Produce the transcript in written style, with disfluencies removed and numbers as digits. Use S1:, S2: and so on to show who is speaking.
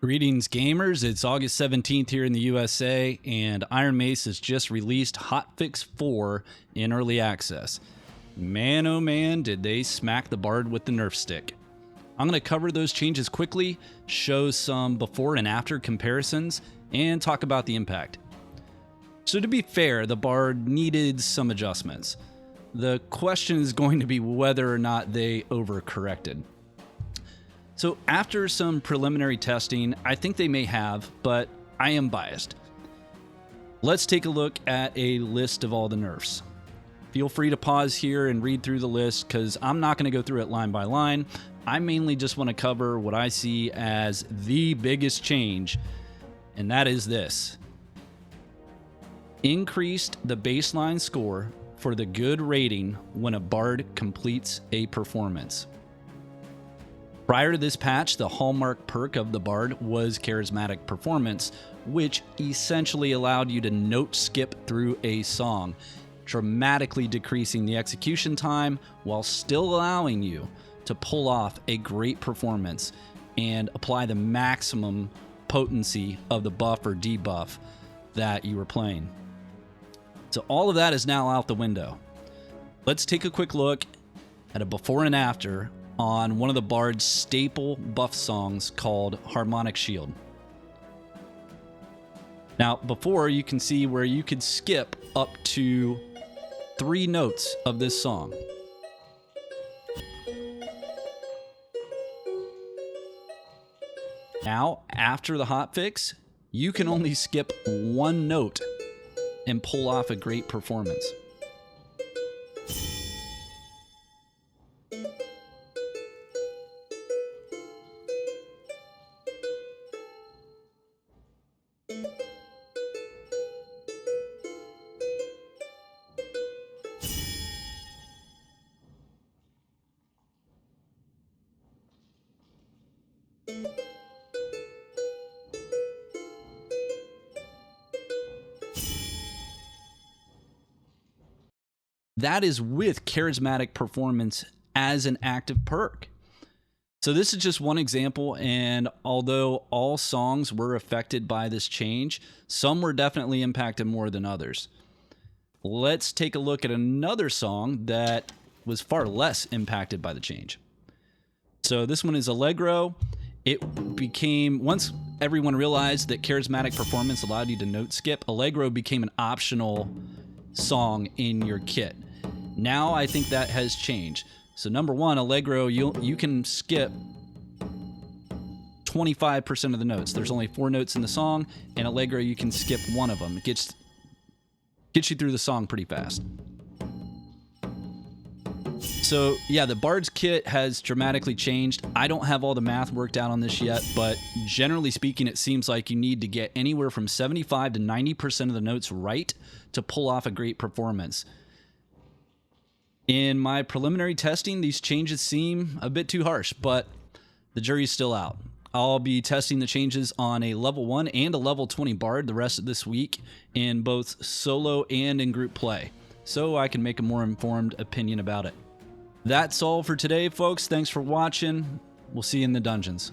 S1: Greetings, gamers. It's August 17th here in the USA, and Iron Mace has just released Hotfix 4 in early access. Man, oh man, did they smack the Bard with the Nerf stick. I'm going to cover those changes quickly, show some before and after comparisons, and talk about the impact. So to be fair, the Bard needed some adjustments. The question is going to be whether or not they overcorrected. So after some preliminary testing, I think they may have, but I am biased. Let's take a look at a list of all the nerfs. Feel free to pause here and read through the list because I'm not going to go through it line by line. I mainly just want to cover what I see as the biggest change, and that is this. Increased the baseline score for the good rating when a Bard completes a performance. Prior to this patch, the hallmark perk of the Bard was charismatic performance, which essentially allowed you to note skip through a song, dramatically decreasing the execution time while still allowing you to pull off a great performance and apply the maximum potency of the buff or debuff that you were playing. So all of that is now out the window. Let's take a quick look at a before and after on one of the Bard's staple buff songs called Harmonic Shield. Now, before, you can see where you could skip up to 3 notes of this song. Now, after the hotfix, you can only skip 1 note and pull off a great performance. That is with charismatic performance as an active perk. So this is just one example, and although all songs were affected by this change, some were definitely impacted more than others. Let's take a look at another song that was far less impacted by the change. So this one is Allegro. It became, once everyone realized that charismatic performance allowed you to note skip, Allegro became an optional song in your kit. Now I think that has changed. So number one, Allegro, you can skip 25% of the notes. There's only 4 notes in the song, and Allegro, you can skip 1 of them. It gets you through the song pretty fast. So yeah, the Bard's kit has dramatically changed. I don't have all the math worked out on this yet, but generally speaking, it seems like you need to get anywhere from 75 to 90% of the notes right to pull off a great performance. In my preliminary testing, these changes seem a bit too harsh, but the jury's still out. I'll be testing the changes on a level 1 and a level 20 Bard the rest of this week in both solo and in group play, so I can make a more informed opinion about it. That's all for today, folks. Thanks for watching. We'll see you in the dungeons.